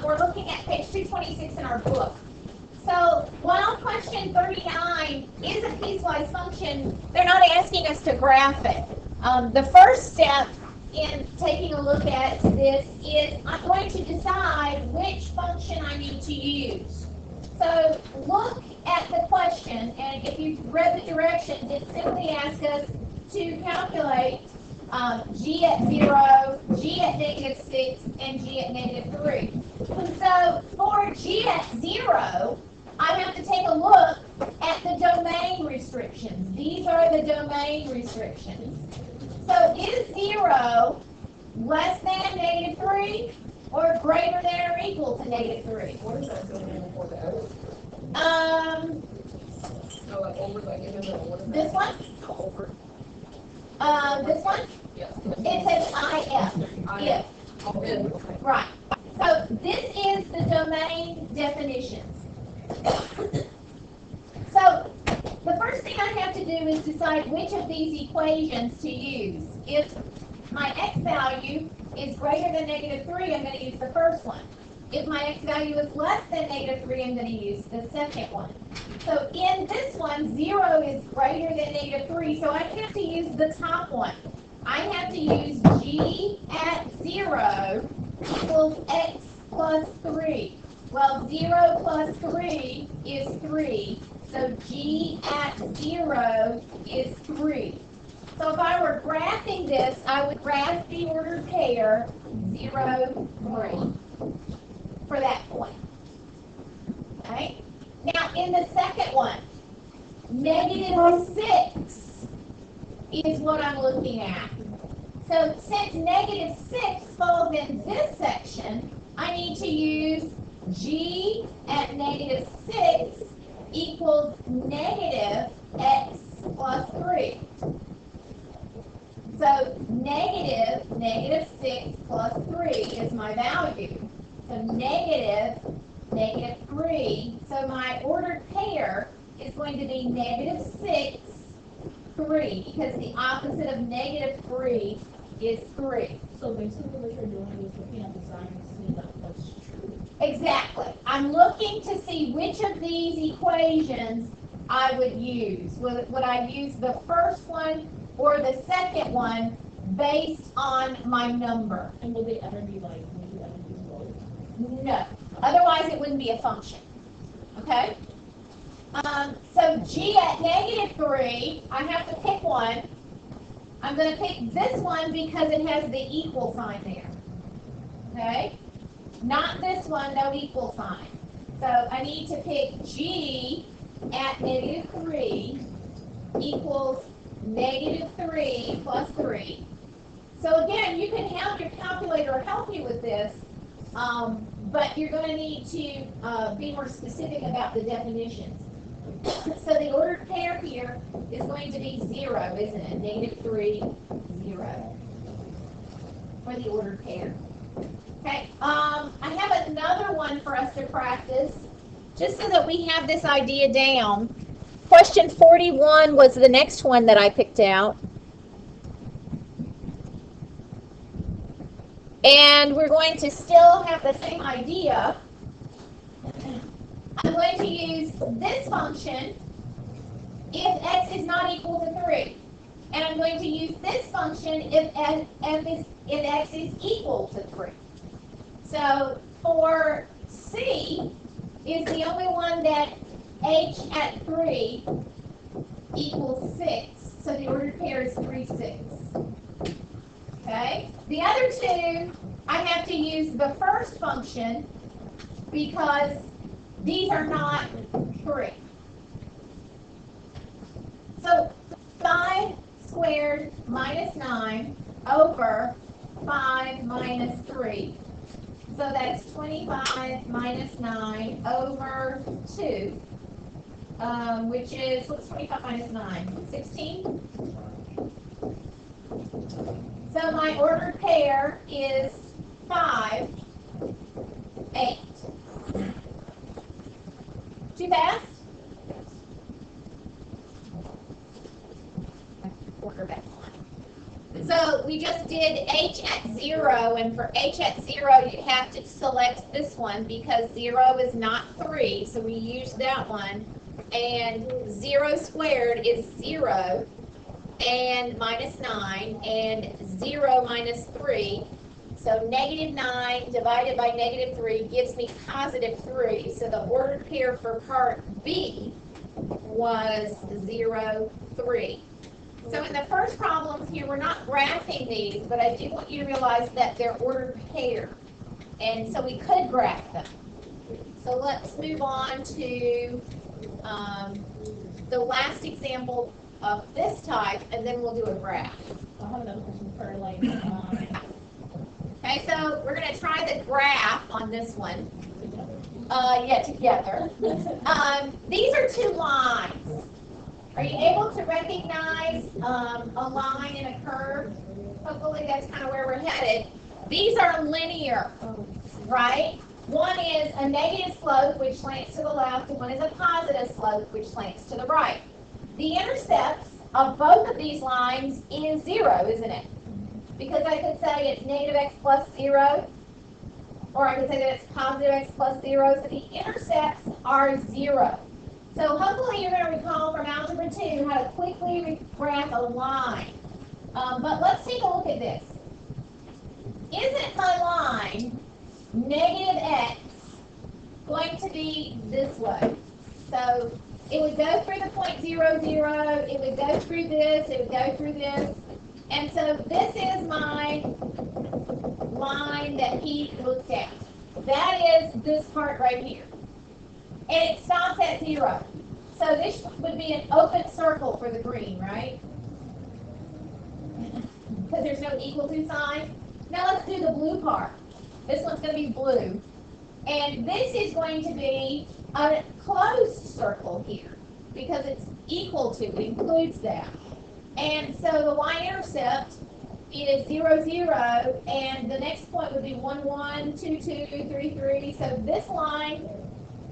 we're looking at page 226 in our book. So while question 39 is a piecewise function, they're not asking us to graph it. The first step in taking a look at this is I'm going to decide which function I need to use. So look at the question, and if you've read the directions, it simply asks us to calculate g at 0, g at -6, and g at -3. And so for g at 0, I have to take a look at the domain restrictions. These are the domain restrictions. So is 0 less than -3 or greater than or equal to -3? What is that domain before the arrow? No, like over, like in the middle. What is that? This one? Over. This one? Yes. It says IF. If. Oh, in. Okay. Right. So this is the domain definitions. So the first thing I have to do is decide which of these equations to use. If my x value is greater than -3, I'm going to use the first one. If my x value is less than -3, I'm going to use the second one. So in this one, 0 is greater than -3, so I have to use the top one. I have to use g at 0 equals x plus 3. Well, 0 plus 3 is 3, so g at 0 is 3. So if I were graphing this, I would graph the ordered pair 0, 3 for that point. Okay? Now, in the second one, -6 is what I'm looking at. So since -6 falls in this section, I need to use g at -6 equals -x plus 3. So -6 plus 3 is my value. So -3. So my ordered pair is going to be -6, 3, because the opposite of -3 is 3. So basically what you're doing is looking at the sign and seeing that that's true. Exactly. I'm looking to see which of these equations I would use. Would I use the first one or the second one based on my number? And will they ever be like, will you ever use both? No. Otherwise, it wouldn't be a function. Okay? So g at -3, I have to pick one. I'm going to pick this one because it has the equal sign there. Okay? Not this one, no equal sign. So I need to pick g at -3 equals -3 plus 3. So again, you can have your calculator help you with this, but you're going to need to be more specific about the definitions. So the ordered pair here is going to be 0, isn't it? -3, 0 for the ordered pair. Okay, I have another one for us to practice, just so that we have this idea down. Question 41 was the next one that I picked out. And we're going to still have the same idea. I'm going to use this function if x is not equal to 3. And I'm going to use this function if x is equal to 3. So for C is the only one that h at 3 equals 6. So the ordered pair is 3, 6. Okay? The other two, I have to use the first function because these are not 3. So 5 squared minus 9 over 5 minus 3. So that's 25 minus 9 over 2, which is, what's 25 minus 9? 16? So my ordered pair is 5, 8. Too fast? Order back. So we just did h at 0, and for h at 0, you have to select this one because 0 is not 3, so we use that one. And 0 squared is 0, and minus 9, and 0 minus 3. So negative 9 divided by negative 3 gives me positive 3. So the ordered pair for part B was 0, 3. So in the first problems here, we're not graphing these, but I do want you to realize that they're ordered pair. And so we could graph them. So let's move on to the last example of this type, and then we'll do a graph. I have another question for like, Okay, so we're going to try the graph on this one. Together. These are two lines. Are you able to recognize a line and a curve? Hopefully that's kind of where we're headed. These are linear, right? One is a negative slope, which slants to the left, and one is a positive slope, which slants to the right. The intercepts of both of these lines is 0, isn't it? Because I could say it's negative x plus 0, or I could say that it's positive x plus 0, so the intercepts are 0. So hopefully you're going to recall from Algebra 2 how to quickly graph a line. But let's take a look at this. Isn't my line, negative x, going to be this way? So it would go through the point 0, 0, it would go through this, it would go through this. And so this is my line that he looked at. That is this part right here. And it stops at 0. So this would be an open circle for the green, right? Because there's no equal to sign. Now let's do the blue part. This one's going to be blue. And this is going to be a closed circle here because it's equal to, it includes that. And so the y-intercept is 0, 0, and the next point would be 1, 1, 2, 2, 3, 3. So this line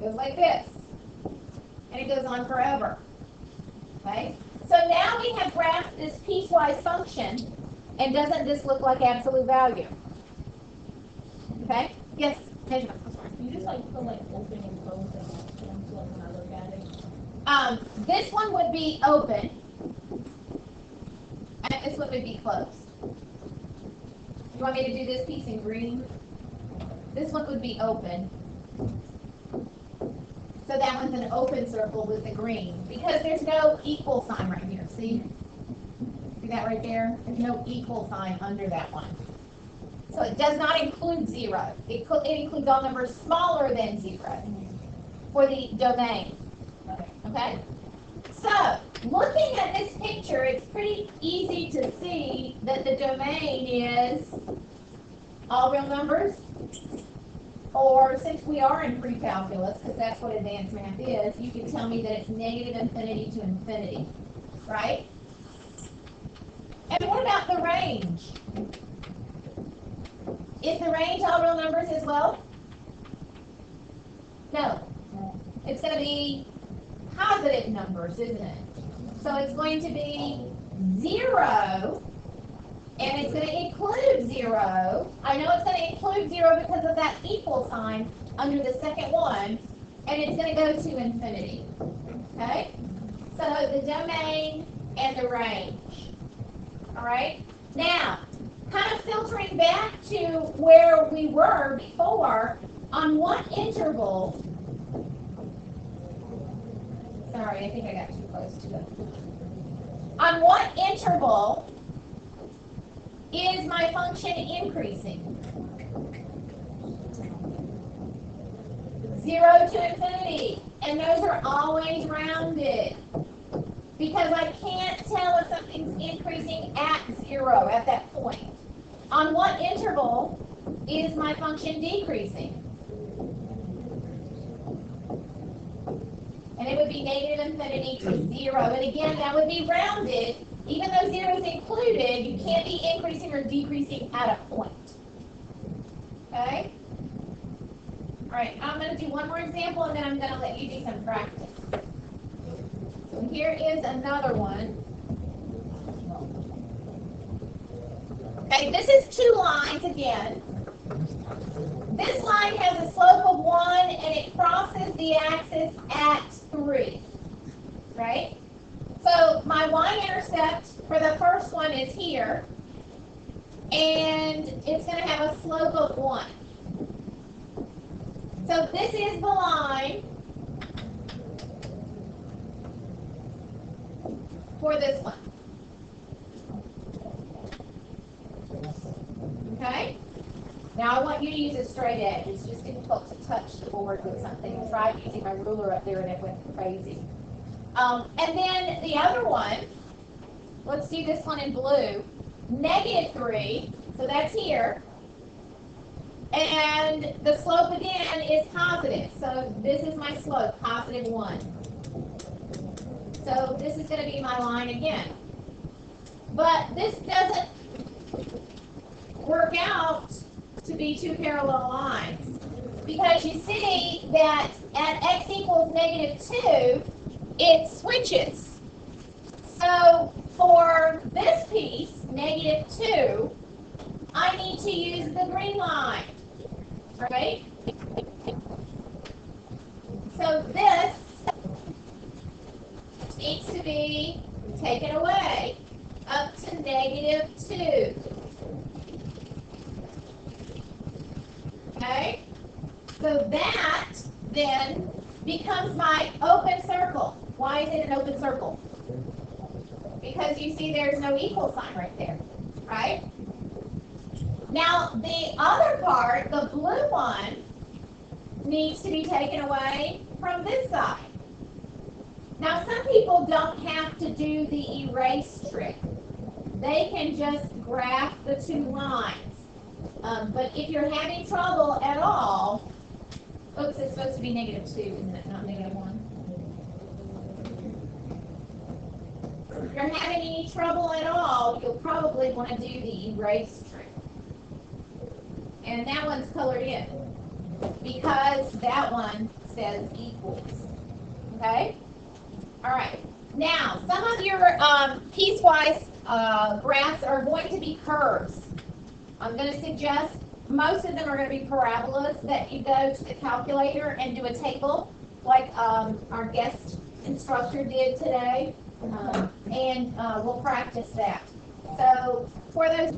goes like this, and it goes on forever. Okay? So now we have graphed this piecewise function, and doesn't this look like absolute value? Okay? Yes, Benjamin. you just like put like open and close and so when I look at it. This one would be open, and this one would be closed. You want me to do this piece in green? This one would be open. So that one's an open circle with the green, because there's no equal sign right here. See? See that right there? There's no equal sign under that one. So it does not include 0. It includes all numbers smaller than 0 for the domain. Okay? So, looking at this picture, it's pretty easy to see that the domain is all real numbers, or since we are in pre-calculus, because that's what advanced math is, you can tell me that it's negative infinity to infinity, right? And what about the range? Is the range all real numbers as well? No. It's going to be positive numbers, isn't it? So it's going to be 0, and it's going to include 0. I know it's going to include 0 because of that equal sign under the second one, and it's going to go to infinity. Okay? So the domain and the range. All right? Now, kind of filtering back to where we were before, on what interval? Sorry, I think I got too close to it. On what interval is my function increasing? 0 to infinity. And those are always rounded. Because I can't tell if something's increasing at 0 at that point. On what interval is my function decreasing? And it would be negative infinity to 0. And again, that would be rounded. Even though 0 is included, you can't be increasing or decreasing at a point. Okay? All right, I'm going to do one more example, and then I'm going to let you do some practice. So here is another one. Okay, this is two lines again. This line has a slope of 1 and it crosses the axis at 3, right? So my y-intercept for the first one is here, and it's going to have a slope of 1. So this is the line for this one. Okay? Now I want you to use a straight edge. It's just difficult to touch the board with something. I tried using my ruler up there and it went crazy. And then the other one, let's do this one in blue, -3, so that's here. And the slope again is positive. So this is my slope, +1. So this is going to be my line again. But this doesn't work out to be two parallel lines, because you see that at x equals -2, it switches. So for this piece, -2, I need to use the green line, right? So this needs to be taken away up to -2. Okay? So that then becomes my open circle. Why is it an open circle? Because you see there's no equal sign right there, right? Now the other part, the blue one, needs to be taken away from this side. Now some people don't have to do the erase trick. They can just graph the two lines. But if you're having trouble at all, oops, it's supposed to be -2, isn't it? Not -1. If you're having any trouble at all, you'll probably want to do the erase trick. And that one's colored in because that one says equals. Okay? All right. Now, some of your piecewise graphs are going to be curves. I'm going to suggest most of them are going to be parabolas, that you go to the calculator and do a table like our guest instructor did today, and we'll practice that. So for those